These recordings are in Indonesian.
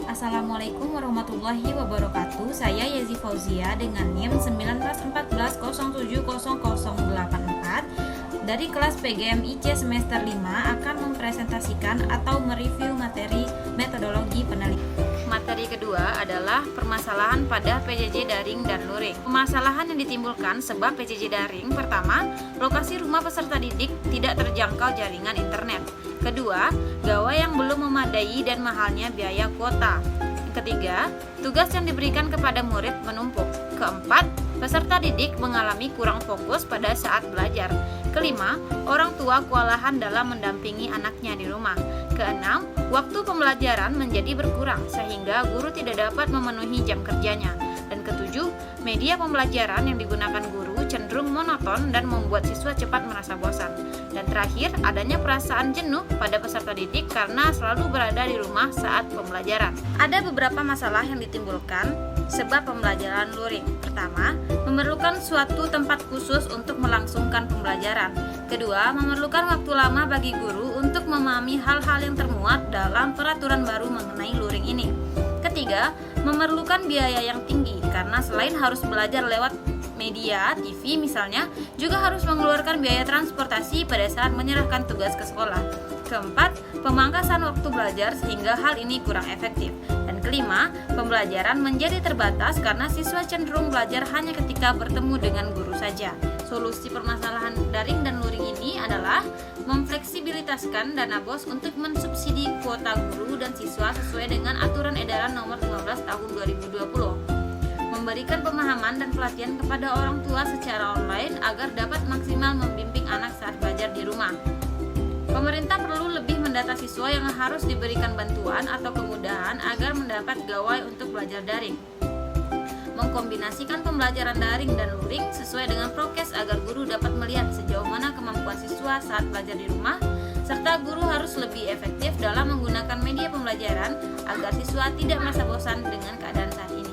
Assalamualaikum warahmatullahi wabarakatuh. Saya Yezi Fauzia dengan NIM 1914000084 dari kelas PGMIC semester 5 akan mempresentasikan atau mereview materi metodologi penelitian. Materi kedua adalah permasalahan pada PJJ daring dan luring. Permasalahan yang ditimbulkan sebab PJJ daring: pertama, lokasi rumah peserta didik tidak terjangkau jaringan internet. Kedua, gawai yang belum memadai dan mahalnya biaya kuota. Ketiga, tugas yang diberikan kepada murid menumpuk. Keempat, peserta didik mengalami kurang fokus pada saat belajar. Kelima, orang tua kewalahan dalam mendampingi anaknya di rumah. Keenam, waktu pembelajaran menjadi berkurang sehingga guru tidak dapat memenuhi jam kerjanya. Dan ketujuh, media pembelajaran yang digunakan guru cenderung monoton dan membuat siswa cepat merasa bosan. Dan terakhir, adanya perasaan jenuh pada peserta didik karena selalu berada di rumah saat pembelajaran. Ada beberapa masalah yang ditimbulkan sebab pembelajaran luring. Pertama, memerlukan suatu tempat khusus untuk melangsungkan pembelajaran. Kedua, memerlukan waktu lama bagi guru untuk memahami hal-hal yang termuat dalam peraturan baru mengenai luring ini. Ketiga, memerlukan biaya yang tinggi karena selain harus belajar lewat media, TV misalnya, juga harus mengeluarkan biaya transportasi pada saat menyerahkan tugas ke sekolah. Keempat, pemangkasan waktu belajar sehingga hal ini kurang efektif. Dan kelima, pembelajaran menjadi terbatas karena siswa cenderung belajar hanya ketika bertemu dengan guru saja. Solusi permasalahan daring dan luring ini adalah memfleksibilitaskan dana BOS untuk mensubsidi kuota guru dan siswa sesuai dengan aturan edaran nomor 15 tahun 2020. Memberikan pemahaman dan pelatihan kepada orang tua secara online agar dapat maksimal membimbing anak saat belajar di rumah. Pemerintah perlu lebih mendata siswa yang harus diberikan bantuan atau kemudahan agar mendapat gawai untuk belajar daring. Mengkombinasikan pembelajaran daring dan luring sesuai dengan prokes agar guru dapat melihat sejauh mana kemampuan siswa saat belajar di rumah, serta guru harus lebih efektif dalam menggunakan media pembelajaran agar siswa tidak merasa bosan dengan keadaan saat ini.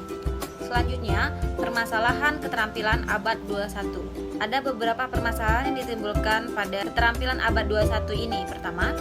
Selanjutnya, permasalahan keterampilan abad 21. Ada beberapa permasalahan yang ditimbulkan pada keterampilan abad 21 ini. Pertama,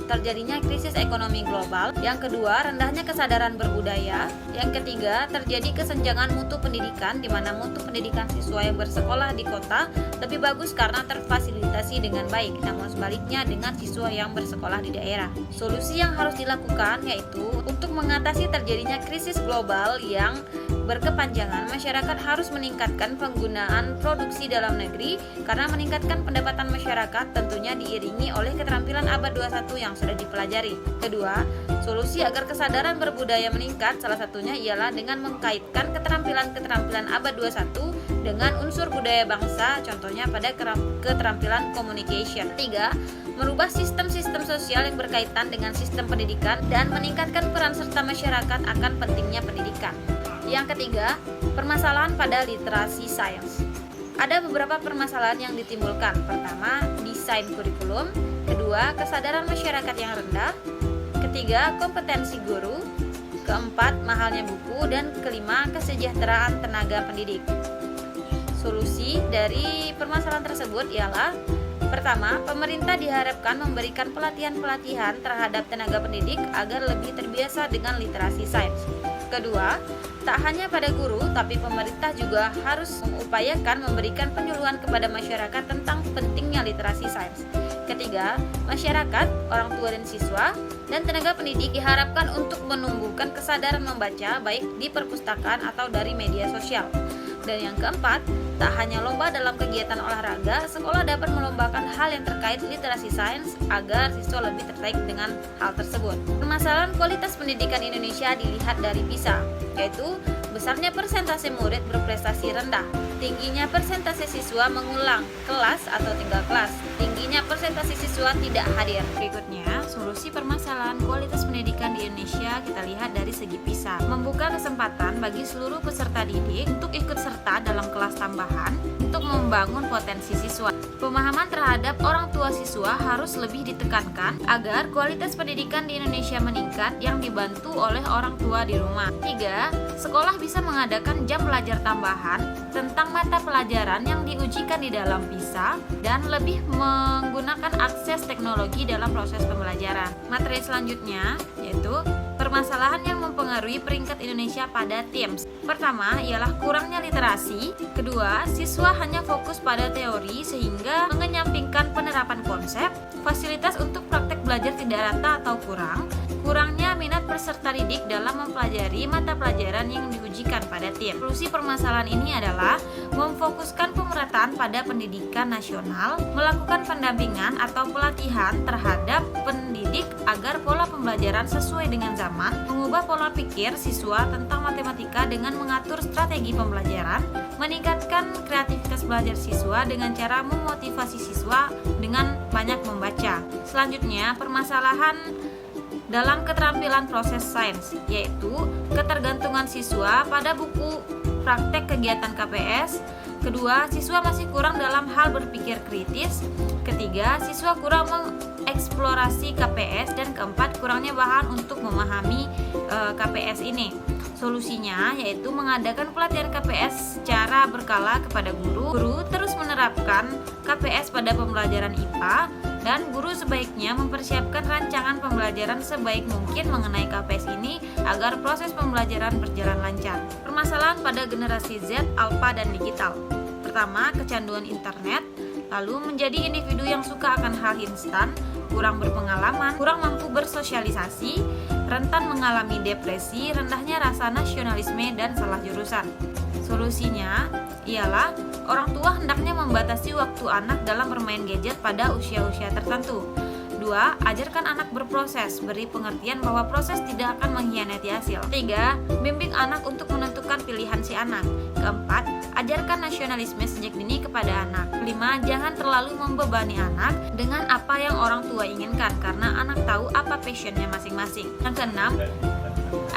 terjadinya krisis ekonomi global. Yang kedua, rendahnya kesadaran berbudaya. Yang ketiga, terjadi kesenjangan mutu pendidikan di mana mutu pendidikan siswa yang bersekolah di kota lebih bagus karena terfasilitasi dengan baik, namun sebaliknya dengan siswa yang bersekolah di daerah. Solusi yang harus dilakukan yaitu untuk mengatasi terjadinya krisis global yang berkepanjangan, masyarakat harus meningkatkan penggunaan produksi dalam negeri karena meningkatkan pendapatan masyarakat tentunya diiringi oleh keterampilan abad 21 yang sudah dipelajari. Kedua, solusi agar kesadaran berbudaya meningkat salah satunya ialah dengan mengkaitkan keterampilan-keterampilan abad 21 dengan unsur budaya bangsa, contohnya pada keterampilan communication. Tiga, merubah sistem-sistem sosial yang berkaitan dengan sistem pendidikan dan meningkatkan peran serta masyarakat akan pentingnya pendidikan. Yang ketiga, permasalahan pada literasi sains. Ada beberapa permasalahan yang ditimbulkan. Pertama, desain kurikulum. Kedua, kesadaran masyarakat yang rendah. Ketiga, kompetensi guru. Keempat, mahalnya buku. Dan kelima, kesejahteraan tenaga pendidik. Solusi dari permasalahan tersebut ialah: pertama, pemerintah diharapkan memberikan pelatihan-pelatihan terhadap tenaga pendidik agar lebih terbiasa dengan literasi sains. Kedua, tak hanya pada guru, tapi pemerintah juga harus mengupayakan memberikan penyuluhan kepada masyarakat tentang pentingnya literasi sains. Ketiga, masyarakat, orang tua dan siswa, dan tenaga pendidik diharapkan untuk menumbuhkan kesadaran membaca baik di perpustakaan atau dari media sosial. Dan yang keempat, tak hanya lomba dalam kegiatan olahraga, sekolah dapat melombakan hal yang terkait literasi sains agar siswa lebih tertarik dengan hal tersebut. Permasalahan kualitas pendidikan Indonesia dilihat dari PISA, yaitu besarnya persentase murid berprestasi rendah, tingginya persentase siswa mengulang kelas atau tinggal kelas, tingginya persentase siswa tidak hadir. Berikutnya, solusi permasalahan kualitas pendidikan di Indonesia kita lihat dari segi PISA. Membuka kesempatan bagi seluruh peserta didik untuk ikut serta dalam kelas tambahan untuk membangun potensi siswa. Pemahaman terhadap orang tua siswa harus lebih ditekankan agar kualitas pendidikan di Indonesia meningkat yang dibantu oleh orang tua di rumah. 3. Sekolah bisa mengadakan jam belajar tambahan tentang mata pelajaran yang diujikan di dalam PISA dan lebih menggunakan akses teknologi dalam proses pembelajaran. Materi selanjutnya yaitu permasalahan yang mempengaruhi peringkat Indonesia pada TIMSS. Pertama, ialah kurangnya literasi. Kedua, siswa hanya fokus pada teori sehingga mengenyampingkan penerapan konsep. Fasilitas untuk praktek belajar tidak rata atau kurang. Kurangnya minat peserta didik dalam mempelajari mata pelajaran yang diujikan pada TIMSS. Solusi permasalahan ini adalah memfokuskan pemerataan pada pendidikan nasional, melakukan pendampingan atau pelatihan terhadap pendidik agar pola pembelajaran sesuai dengan zaman, mengubah pola pikir siswa tentang matematika dengan mengatur strategi pembelajaran, meningkatkan kreativitas belajar siswa dengan cara memotivasi siswa dengan banyak membaca. Selanjutnya, permasalahan dalam keterampilan proses sains, yaitu ketergantungan siswa pada buku praktek kegiatan KPS. Kedua, siswa masih kurang dalam hal berpikir kritis. Ketiga, siswa kurang mengeksplorasi KPS. Dan keempat, kurangnya bahan untuk memahami KPS ini. Solusinya yaitu mengadakan pelatihan KPS secara berkala kepada guru. Guru terus menerapkan KPS pada pembelajaran IPA, dan guru sebaiknya mempersiapkan rancangan pembelajaran sebaik mungkin mengenai KPS ini agar proses pembelajaran berjalan lancar. Permasalahan pada generasi Z, Alpha, dan digital. Pertama, kecanduan internet, lalu menjadi individu yang suka akan hal instan, kurang berpengalaman, kurang mampu bersosialisasi, rentan mengalami depresi, rendahnya rasa nasionalisme, dan salah jurusan. Solusinya ialah orang tua hendaknya membatasi waktu anak dalam bermain gadget pada usia-usia tertentu. 2. Ajarkan anak berproses, beri pengertian bahwa proses tidak akan mengkhianati hasil. 3. Bimbing anak untuk menentukan pilihan si anak. 4. Ajarkan nasionalisme sejak dini kepada anak. 5. Jangan terlalu membebani anak dengan apa yang orang tua inginkan, karena anak tahu apa passionnya masing-masing. Yang keenam,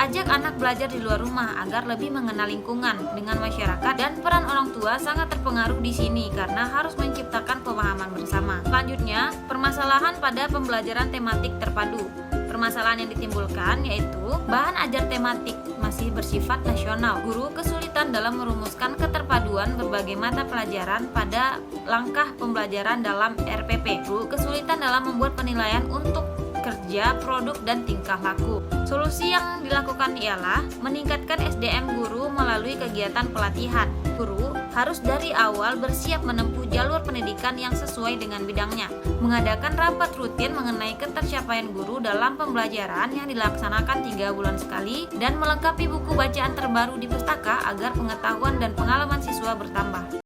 ajak anak belajar di luar rumah agar lebih mengenal lingkungan dengan masyarakat, dan peran orang tua sangat terpengaruh di sini karena harus menciptakan pemahaman bersama. Selanjutnya, permasalahan pada pembelajaran tematik terpadu. Permasalahan yang ditimbulkan yaitu bahan ajar tematik masih bersifat nasional. Guru kesulitan dalam merumuskan keterpaduan berbagai mata pelajaran pada langkah pembelajaran dalam RPP. Guru kesulitan dalam membuat penilaian untuk kerja, produk, dan tingkah laku. Solusi yang dilakukan ialah meningkatkan SDM guru melalui kegiatan pelatihan. Guru harus dari awal bersiap menempuh jalur pendidikan yang sesuai dengan bidangnya. Mengadakan rapat rutin mengenai ketercapaian guru dalam pembelajaran yang dilaksanakan 3 bulan sekali, dan melengkapi buku bacaan terbaru di pustaka agar pengetahuan dan pengalaman siswa bertambah.